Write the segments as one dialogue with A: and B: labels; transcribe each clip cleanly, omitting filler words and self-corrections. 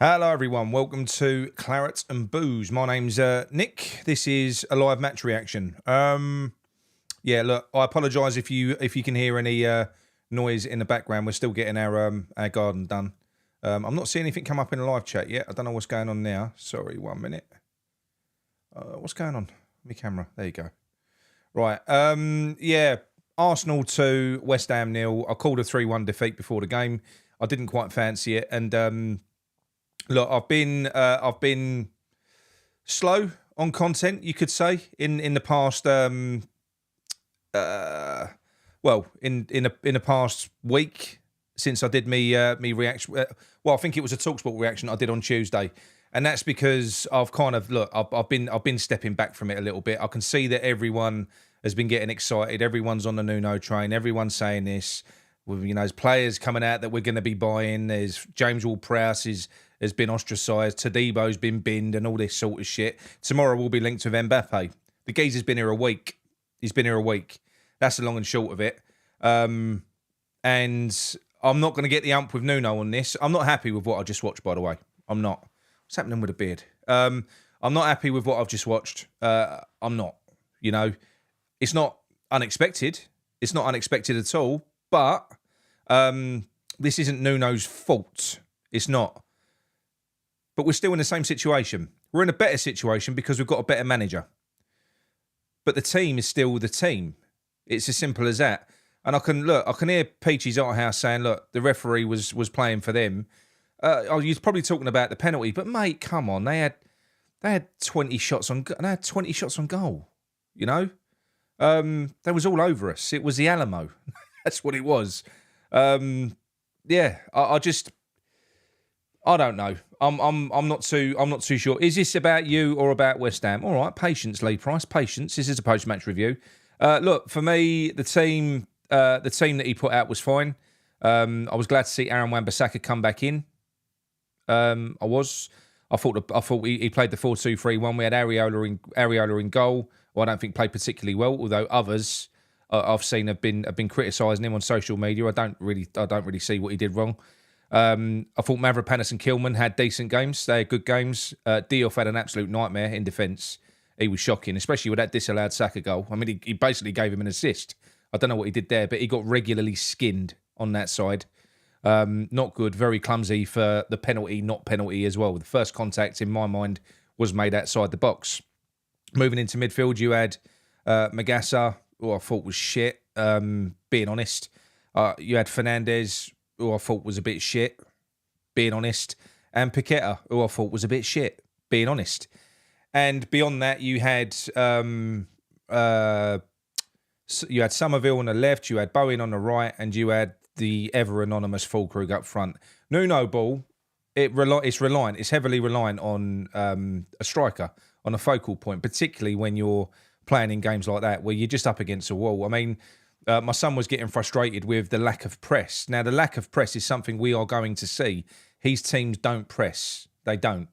A: Hello everyone, welcome to Claret and Booze. My name's Nick. This is a live match reaction. Yeah, look, I apologise if you can hear any noise in the background. We're still getting our garden done. I'm not seeing anything come up in the live chat yet. I don't know what's going on now. Sorry, 1 minute. What's going on? My camera. There you go. Right. Yeah, Arsenal 2, West Ham 0. I called a 3-1 defeat before the game. I didn't quite fancy it, and look, I've been slow on content, you could say, in the past. Well, in the past week since I did me reaction. Well, I think it was a TalkSport reaction I did on Tuesday, and that's because I've kind of I've been stepping back from it a little bit. I can see that everyone has been getting excited. Everyone's on the Nuno train. Everyone's saying this. You know, there's players coming out that we're going to be buying. There's James Ward-Prowse has been ostracised. Tadebo's been binned and all this sort of shit. Tomorrow we'll be linked with Mbappe. The geezer's been here a week. He's been here a week. That's the long and short of it. And I'm not going to get the ump with Nuno on this. I'm not happy with what I just watched, by the way. I'm not. What's happening with the beard? I'm not happy with what I've just watched. I'm not. You know, it's not unexpected. It's not unexpected at all. But this isn't Nuno's fault. It's not. But we're still in the same situation. We're in a better situation because we've got a better manager. But the team is still the team. It's as simple as that. And I can hear Peachy's Art House saying, look, the referee was playing for them. He's probably talking about the penalty, but mate, come on, they had 20 shots on goal. You know, they was all over us. It was the Alamo. That's what it was. Yeah, I don't know. I'm not too sure. Is this about you or about West Ham? All right, patience, Lee Price. Patience. This is a post-match review. Look, for me, the team that he put out was fine. I was glad to see Aaron Wan-Bissaka come back in. I thought he played the 4-2-3-1. We had Areola in goal. Well, I don't think played particularly well, although others I've seen have been criticising him on social media. I don't really see what he did wrong. I thought Mavropanos and Kilman had decent games. They had good games. Diouf had an absolute nightmare in defence. He was shocking, especially with that disallowed Saka goal. I mean, he basically gave him an assist. I don't know what he did there, but he got regularly skinned on that side. Not good, very clumsy for the penalty, not penalty as well. The first contact, in my mind, was made outside the box. Moving into midfield, you had Magassa, who I thought was shit, being honest. You had Fernandez, who I thought was a bit shit, being honest. And Paqueta, who I thought was a bit shit, being honest. And beyond that, you had Somerville on the left, you had Bowen on the right, and you had the ever-anonymous Fulkrug up front. Nuno ball, it's heavily reliant on a striker, on a focal point, particularly when you're playing in games like that, where you're just up against a wall. I mean, my son was getting frustrated with the lack of press. Now, the lack of press is something we are going to see. His teams don't press. They don't.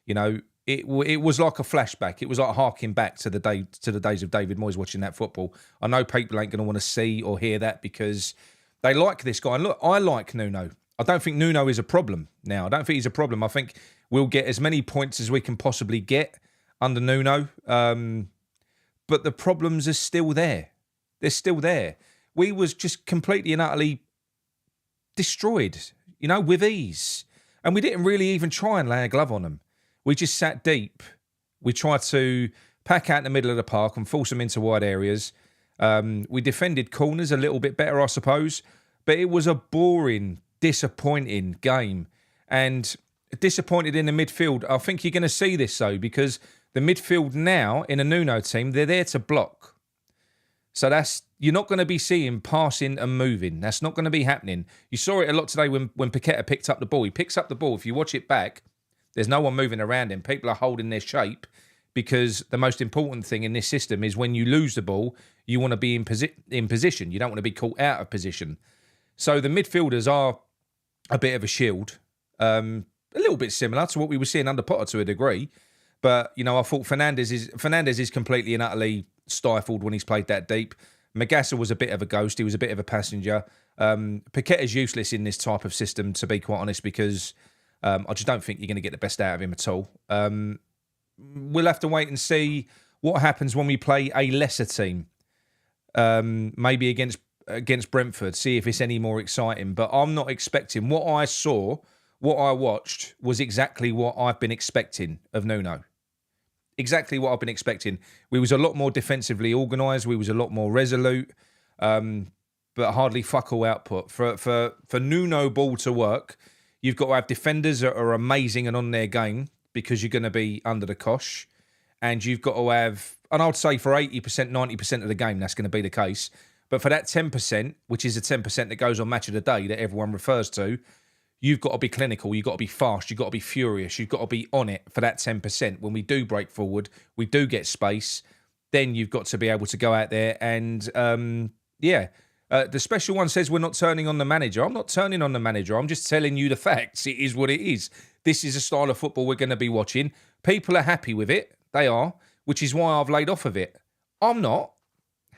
A: You know, it was like a flashback. It was like harking back to the days of David Moyes watching that football. I know people ain't going to want to see or hear that because they like this guy. And look, I like Nuno. I don't think Nuno is a problem now. I don't think he's a problem. I think we'll get as many points as we can possibly get under Nuno. But the problems are still there. They're still there. We was just completely and utterly destroyed, you know, with ease. And we didn't really even try and lay a glove on them. We just sat deep. We tried to pack out in the middle of the park and force them into wide areas. We defended corners a little bit better, I suppose. But it was a boring, disappointing game. And disappointed in the midfield. I think you're going to see this, though, because the midfield now in a Nuno team, they're there to block. So you're not going to be seeing passing and moving. That's not going to be happening. You saw it a lot today when Paqueta picked up the ball. He picks up the ball. If you watch it back, there's no one moving around him. People are holding their shape because the most important thing in this system is when you lose the ball, you want to be in position. You don't want to be caught out of position. So the midfielders are a bit of a shield. A little bit similar to what we were seeing under Potter to a degree. But, you know, I thought Fernandez is completely and utterly stifled when he's played that deep. Magassa was a bit of a ghost. He was a bit of a passenger. Paqueta's useless in this type of system, to be quite honest, because I just don't think you're going to get the best out of him at all. We'll have to wait and see what happens when we play a lesser team. Maybe against Brentford, see if it's any more exciting. But I'm not expecting. What I saw, what I watched, was exactly what I've been expecting of Nuno. Exactly what I've been expecting. We was a lot more defensively organised. We was a lot more resolute, but hardly fuck all output. For Nuno ball to work, you've got to have defenders that are amazing and on their game because you're going to be under the cosh. And you've got to have, and I'd say for 80%, 90% of the game, that's going to be the case. But for that 10%, which is the 10% that goes on Match of the Day that everyone refers to, you've got to be clinical, you've got to be fast, you've got to be furious, you've got to be on it for that 10%. When we do break forward, we do get space, then you've got to be able to go out there and, the special one says we're not turning on the manager. I'm not turning on the manager. I'm just telling you the facts. It is what it is. This is a style of football we're going to be watching. People are happy with it. They are, which is why I've laid off of it. I'm not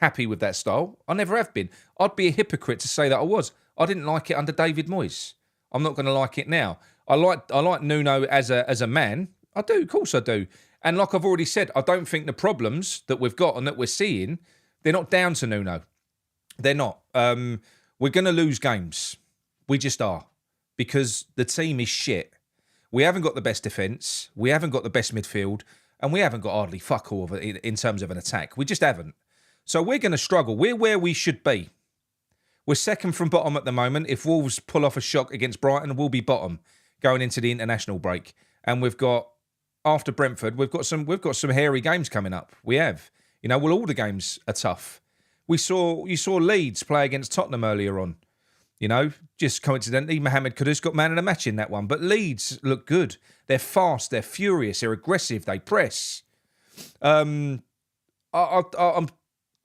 A: happy with that style. I never have been. I'd be a hypocrite to say that I was. I didn't like it under David Moyes. I'm not going to like it now. I like Nuno as a man. I do, of course I do. And like I've already said, I don't think the problems that we've got and that we're seeing, they're not down to Nuno. They're not. We're going to lose games. We just are. Because the team is shit. We haven't got the best defence. We haven't got the best midfield. And we haven't got hardly fuck all of it in terms of an attack. We just haven't. So we're going to struggle. We're where we should be. We're second from bottom at the moment. If Wolves pull off a shock against Brighton, we'll be bottom going into the international break. And we've got, after Brentford, we've got some hairy games coming up. We have. All the games are tough. You saw Leeds play against Tottenham earlier on. Just coincidentally, Mohamed Kudus got man of the match in that one. But Leeds look good. They're fast. They're furious. They're aggressive. They press. I'm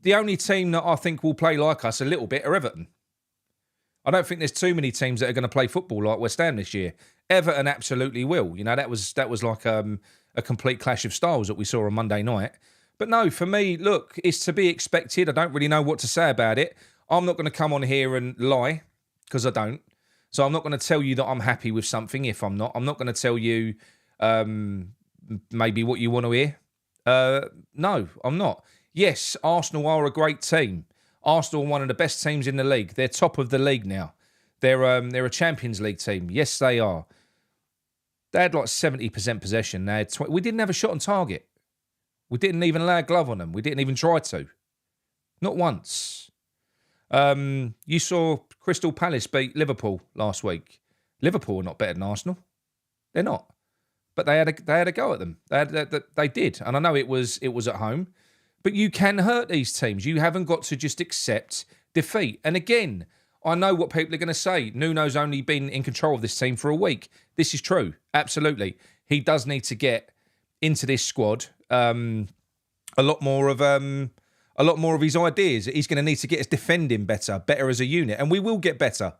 A: the only team that I think will play like us a little bit are Everton. I don't think there's too many teams that are going to play football like West Ham this year. Everton absolutely will. That was like a complete clash of styles that we saw on Monday night. But no, for me, look, it's to be expected. I don't really know what to say about it. I'm not going to come on here and lie because I don't. So I'm not going to tell you that I'm happy with something if I'm not. I'm not going to tell you maybe what you want to hear. No, I'm not. Yes, Arsenal are a great team. Arsenal are one of the best teams in the league. They're top of the league now. They're a Champions League team. Yes, they are. They had like 70% possession. They had we didn't have a shot on target. We didn't even lay a glove on them. We didn't even try to. Not once. You saw Crystal Palace beat Liverpool last week. Liverpool are not better than Arsenal. They're not. But they had a go at them. They did. And I know it was at home. But you can hurt these teams. You haven't got to just accept defeat. And again, I know what people are going to say. Nuno's only been in control of this team for a week. This is true. Absolutely. He does need to get into this squad a lot more of his ideas. He's going to need to get us defending better as a unit. And we will get better.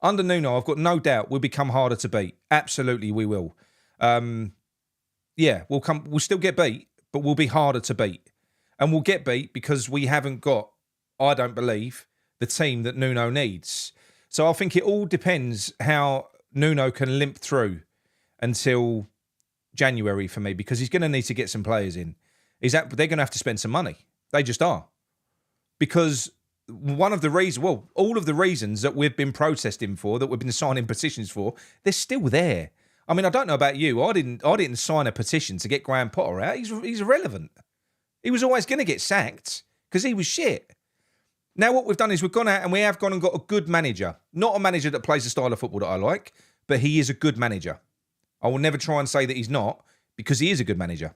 A: Under Nuno, I've got no doubt we'll become harder to beat. Absolutely, we will. We'll still get beat, but we'll be harder to beat. And we'll get beat because we haven't got, I don't believe, the team that Nuno needs. So I think it all depends how Nuno can limp through until January for me, because he's going to need to get some players in. They're going to have to spend some money. They just are. Because all of the reasons that we've been protesting for, that we've been signing petitions for, they're still there. I mean, I don't know about you. I didn't sign a petition to get Graham Potter out. He's irrelevant. He was always going to get sacked because he was shit. Now what we've done is we've gone out and we have gone and got a good manager. Not a manager that plays the style of football that I like, but he is a good manager. I will never try and say that he's not, because he is a good manager.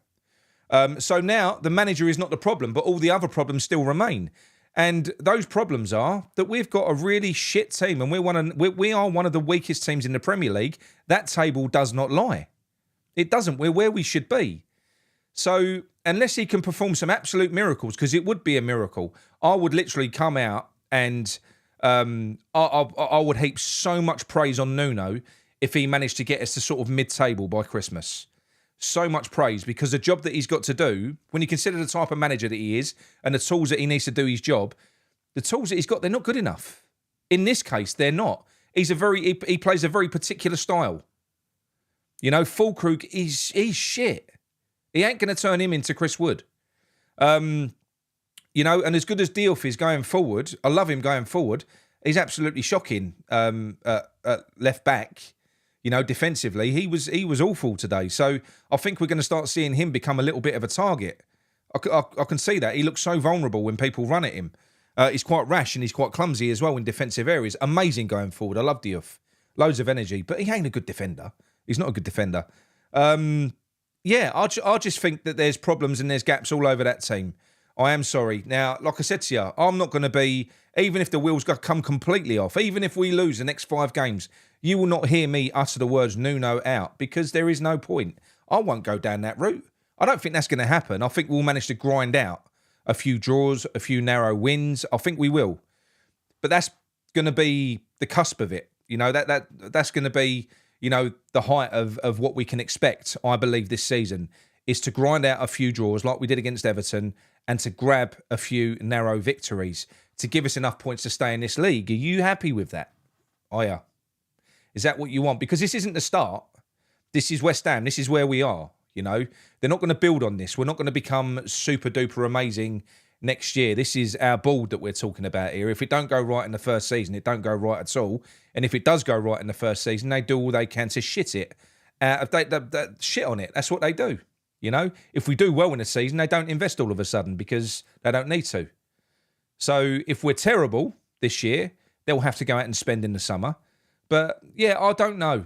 A: So now the manager is not the problem, but all the other problems still remain. And those problems are that we've got a really shit team, and we are one of the weakest teams in the Premier League. That table does not lie. It doesn't. We're where we should be. So unless he can perform some absolute miracles, because it would be a miracle, I would literally come out and I would heap so much praise on Nuno if he managed to get us to sort of mid-table by Christmas. So much praise, because the job that he's got to do, when you consider the type of manager that he is and the tools that he needs to do his job, the tools that he's got, they're not good enough. In this case, they're not. He plays a very particular style. You know, Fulkrug he's shit. He ain't going to turn him into Chris Wood. You know, and as good as Diouf is going forward, I love him going forward. He's absolutely shocking at left back. You know, defensively, he was awful today. So I think we're going to start seeing him become a little bit of a target. I can see that. He looks so vulnerable when people run at him. He's quite rash and he's quite clumsy as well in defensive areas. Amazing going forward. I love Diouf. Loads of energy, but he ain't a good defender. He's not a good defender. Yeah, I just think that there's problems and there's gaps all over that team. I am sorry. Now, like I said to you, I'm not going to be, even if the wheels come completely off, even if we lose the next 5 games, you will not hear me utter the words Nuno out because there is no point. I won't go down that route. I don't think that's going to happen. I think we'll manage to grind out a few draws, a few narrow wins. I think we will. But that's going to be the cusp of it. You know, that's going to be, you know, the height of what we can expect, I believe, this season, is to grind out a few draws like we did against Everton and to grab a few narrow victories to give us enough points to stay in this league. Are you happy with that? Oh, yeah. Is that what you want? Because this isn't the start. This is West Ham. This is where we are, you know. They're not going to build on this. We're not going to become super duper amazing next year. This is our board that we're talking about here. If it don't go right in the first season, it don't go right at all. And if it does go right in the first season, they do all they can to shit it. They shit on it. That's what they do. You know, if we do well in the season, they don't invest all of a sudden because they don't need to. So if we're terrible this year, they'll have to go out and spend in the summer. But yeah, I don't know.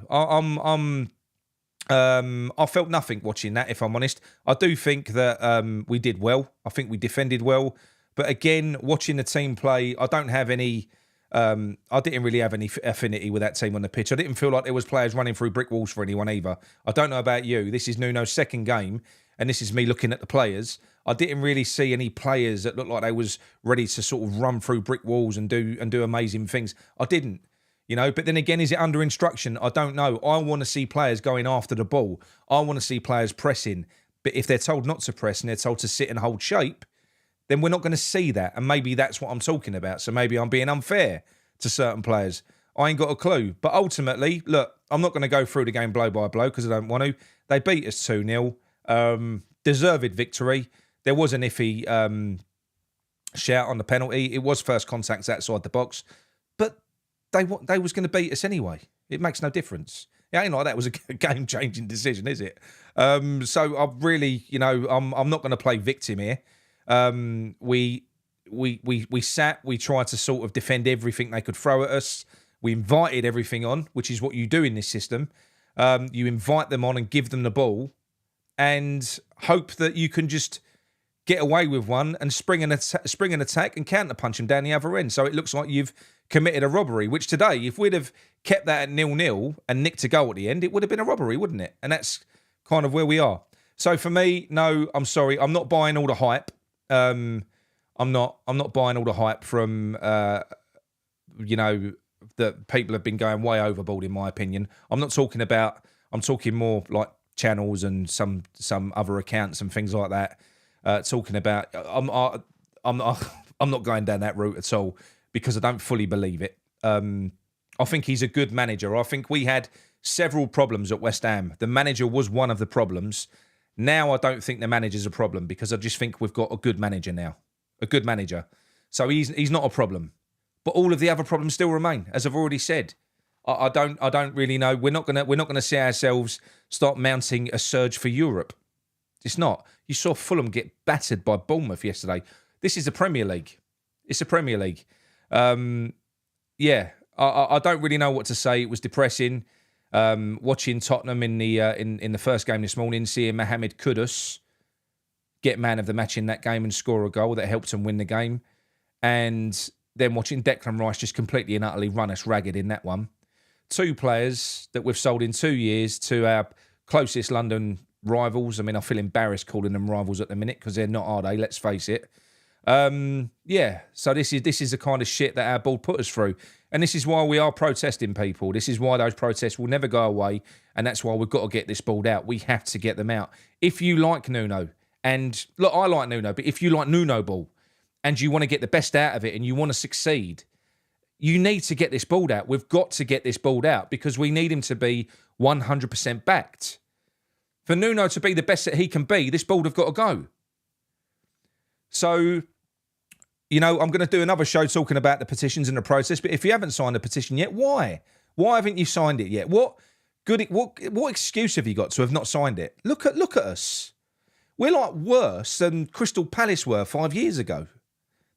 A: I felt nothing watching that, if I'm honest. I do think that we did well. I think we defended well. But again, watching the team play, I don't have any. I didn't really have any affinity with that team on the pitch. I didn't feel like there was players running through brick walls for anyone either. I don't know about you. This is Nuno's second game, and this is me looking at the players. I didn't really see any players that looked like they was ready to sort of run through brick walls and do amazing things. I didn't, you know. But then again, is it under instruction? I don't know. I want to see players going after the ball. I want to see players pressing. But if they're told not to press and they're told to sit and hold shape, then we're not going to see that. And maybe that's what I'm talking about. So maybe I'm being unfair to certain players. I ain't got a clue. But ultimately, look, I'm not going to go through the game blow by blow because I don't want to. They beat us 2-0. Deserved victory. There was an iffy shout on the penalty. It was first contact outside the box. But they was going to beat us anyway. It makes no difference. It ain't like that was a game-changing decision, is it? So I've really, you know, I'm not going to play victim here. We sat, we tried to sort of defend everything they could throw at us. We invited everything on, which is what you do in this system. You invite them on and give them the ball and hope that you can just get away with one and spring an attack and counter-punch them down the other end. So it looks like you've committed a robbery, which today, if we'd have kept that at 0-0 and nicked a goal at the end, it would have been a robbery, wouldn't it? And that's kind of where we are. So for me, no, I'm sorry. I'm not buying all the hype. I'm not buying all the hype from, you know, that people have been going way overboard, in my opinion. I'm talking more like channels and some other accounts and things like that. Talking about, I'm not going down that route at all because I don't fully believe it. I think he's a good manager. I think we had several problems at West Ham. The manager was one of the problems. Now I don't think the manager's a problem because I just think we've got a good manager now. A good manager. So he's not a problem. But all of the other problems still remain, as I've already said. I don't really know. We're not gonna see ourselves start mounting a surge for Europe. It's not. You saw Fulham get battered by Bournemouth yesterday. This is the Premier League. It's the Premier League. Yeah, I don't really know what to say. It was depressing. Watching Tottenham in the first game this morning, seeing Mohamed Kudus get man of the match in that game and score a goal that helped them win the game, and then watching Declan Rice just completely and utterly run us ragged in that one. 2 players that we've sold in 2 years to our closest London rivals. I mean, I feel embarrassed calling them rivals at the minute because they're not, are they? Let's face it. Yeah, so this is the kind of shit that our board put us through. And this is why we are protesting, people. This is why those protests will never go away. And that's why we've got to get this board out. We have to get them out. If you like Nuno, and look, I like Nuno, but if you like Nuno ball and you want to get the best out of it and you want to succeed, you need to get this ball out. We've got to get this ball out because we need him to be 100% backed. For Nuno to be the best that he can be, this ball have got to go. So, you know, I'm going to do another show talking about the petitions and the process, but if you haven't signed the petition yet, why? Why haven't you signed it yet? What excuse have you got to have not signed it? Look at us. We're like worse than Crystal Palace were 5 years ago.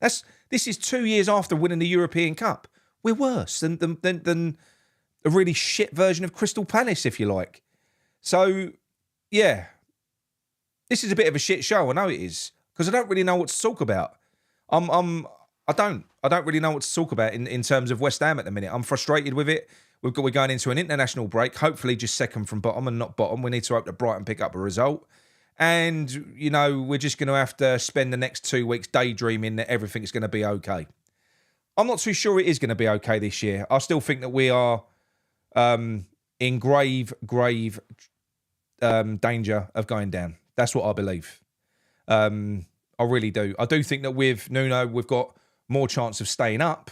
A: This is 2 years after winning the European Cup. We're worse than a really shit version of Crystal Palace, if you like. So, yeah, this is a bit of a shit show. I know it is because I don't really know what to talk about. I don't really know what to talk about in terms of West Ham at the minute. I'm frustrated with it. We're going into an international break, hopefully just second from bottom and not bottom. We need to hope that Brighton pick up a result. And, you know, we're just going to have to spend the next 2 weeks daydreaming that everything's going to be okay. I'm not too sure it is going to be okay this year. I still think that we are in grave danger of going down. That's what I believe. I really do. I do think that with Nuno, we've got more chance of staying up.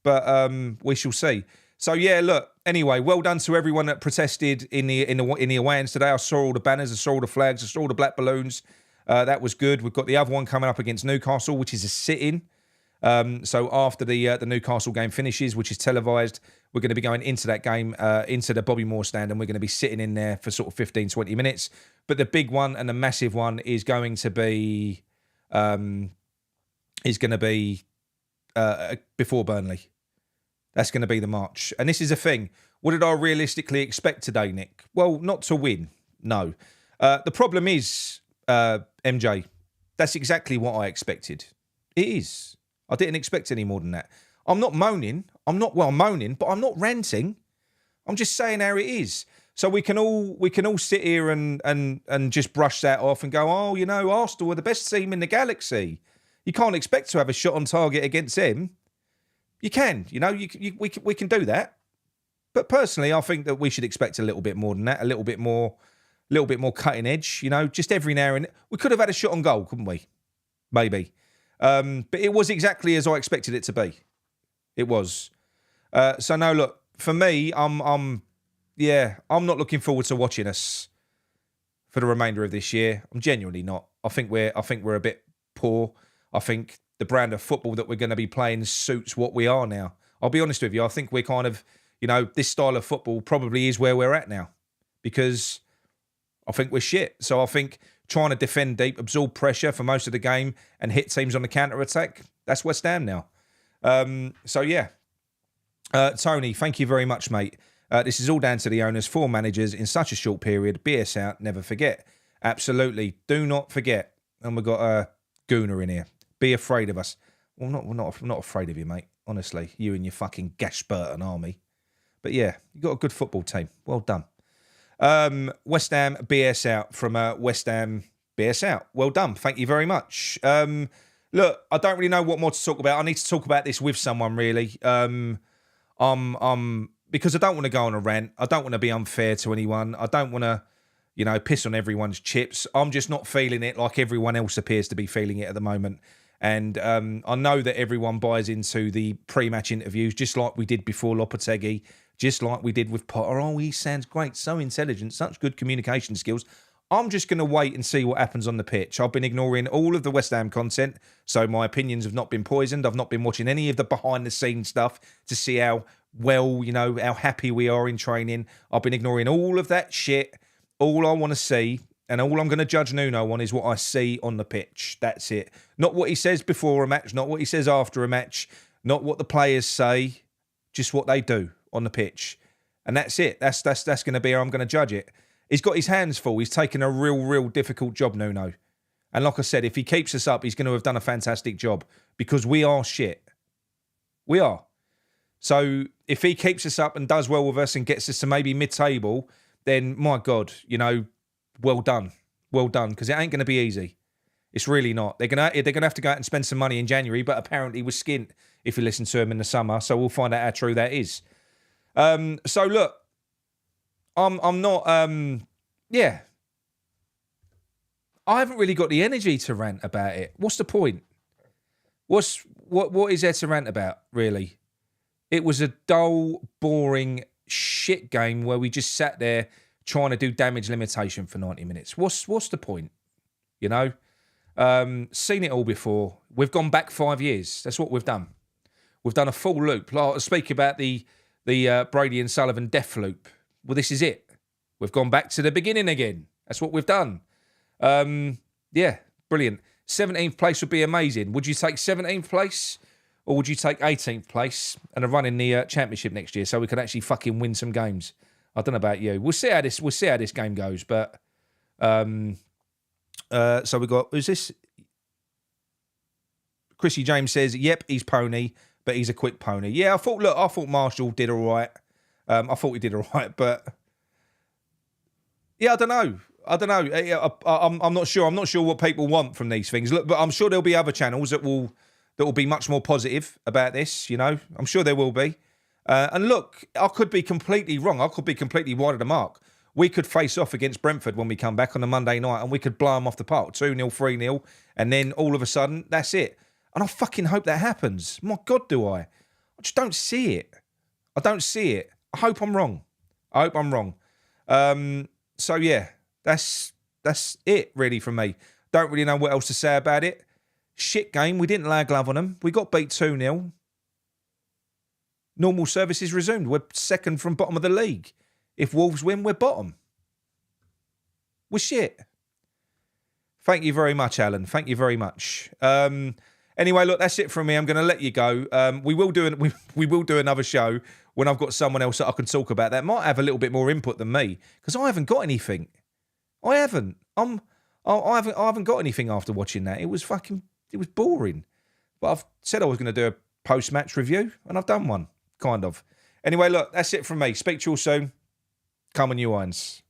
A: But we shall see. So yeah, look. Anyway, well done to everyone that protested in the away ends today. I saw all the banners, I saw all the flags, I saw all the black balloons. That was good. We've got the other one coming up against Newcastle, which is a sit-in. So after the Newcastle game finishes, which is televised, we're going to be going into that game, into the Bobby Moore stand, and we're going to be sitting in there for sort of 15, 20 minutes. But the big one and the massive one is going to be before Burnley. That's going to be the march. And this is a thing. What did I realistically expect today, Nick? Well, not to win. No. The problem is, MJ, that's exactly what I expected. It is. I didn't expect any more than that. I'm not moaning. I'm moaning, but I'm not ranting. I'm just saying how it is. So we can all sit here and just brush that off and go, oh, you know, Arsenal are the best team in the galaxy. You can't expect to have a shot on target against them. You can, you know, we can do that. But personally, I think that we should expect a little bit more than that, a little bit more cutting edge, you know, just every now and then. We could have had a shot on goal, couldn't we? Maybe. But it was exactly as I expected it to be. It was. So no, look, for me, I'm not looking forward to watching us for the remainder of this year. I'm genuinely not. I think we're a bit poor. I think the brand of football that we're going to be playing suits what we are now. I'll be honest with you. I think we're kind of, you know, this style of football probably is where we're at now because I think we're shit. So I think trying to defend deep, absorb pressure for most of the game and hit teams on the counter-attack, that's West Ham now. So yeah. Tony, thank you very much, mate. This is all down to the owners, 4 managers in such a short period. BS out, never forget. Absolutely. Do not forget. And we've got a Gooner in here. Be afraid of us. Well, not afraid of you, mate. Honestly, you and your fucking Gashburton army. But yeah, you got a good football team. Well done. West Ham BS out from West Ham BS out. Well done. Thank you very much. Look, I don't really know what more to talk about. I need to talk about this with someone, really. Because I don't want to go on a rant. I don't want to be unfair to anyone. I don't want to, you know, piss on everyone's chips. I'm just not feeling it like everyone else appears to be feeling it at the moment. And I know that everyone buys into the pre-match interviews, just like we did before Lopetegui, just like we did with Potter. Oh, he sounds great, so intelligent, such good communication skills. I'm just going to wait and see what happens on the pitch. I've been ignoring all of the West Ham content, so my opinions have not been poisoned. I've not been watching any of the behind-the-scenes stuff to see how well, you know, how happy we are in training. I've been ignoring all of that shit. All I want to see, and all I'm going to judge Nuno on, is what I see on the pitch. That's it. Not what he says before a match, not what he says after a match, not what the players say, just what they do on the pitch. And that's it. That's going to be how I'm going to judge it. He's got his hands full. He's taken a real difficult job, Nuno. And like I said, if he keeps us up, he's going to have done a fantastic job because we are shit. We are. So if he keeps us up and does well with us and gets us to maybe mid-table, then my God, you know, well done. Well done, because it ain't going to be easy. It's really not. They're gonna have to go out and spend some money in January, but apparently we're skint if you listen to them in the summer. So we'll find out how true that is. So look, I'm not. Yeah, I haven't really got the energy to rant about it. What's the point? What's what is there to rant about, really? It was a dull, boring, shit game where we just sat there trying to do damage limitation for 90 minutes. What's the point? You know? Seen it all before. We've gone back 5 years. That's what we've done. We've done a full loop. Like, speak about the Brady and Sullivan death loop. Well, this is it. We've gone back to the beginning again. That's what we've done. Yeah, brilliant. 17th place would be amazing. Would you take 17th place? Or would you take 18th place and a run in the championship next year so we can actually fucking win some games? I don't know about you. We'll see how this game goes. But so we got, who's this? Chrissy James says, "Yep, he's pony, but he's a quick pony." Yeah, I thought Marshall did all right. I thought he did all right, but yeah, I don't know. I'm not sure. I'm not sure what people want from these things. Look, but I'm sure there'll be other channels that will be much more positive about this, you know. I'm sure there will be. And look, I could be completely wrong. I could be completely wide of the mark. We could face off against Brentford when we come back on a Monday night and we could blow them off the park, 2-0, 3-0, and then all of a sudden, that's it. And I fucking hope that happens. My God, do I? I just don't see it. I don't see it. I hope I'm wrong. So, yeah, that's it, really, from me. Don't really know what else to say about it. Shit game. We didn't lay a glove on them. We got beat 2-0. Normal services resumed. We're second from bottom of the league. If Wolves win, we're bottom. We're shit. Thank you very much, Alan. Thank you very much. Anyway, look, that's it from me. I'm going to let you go. We will do another show when I've got someone else that I can talk about that might have a little bit more input than me, because I haven't got anything. I haven't got anything after watching that. It was boring. But I've said I was going to do a post-match review, and I've done one, kind of. Anyway, look, that's it from me. Speak to you all soon. Come on, you irons.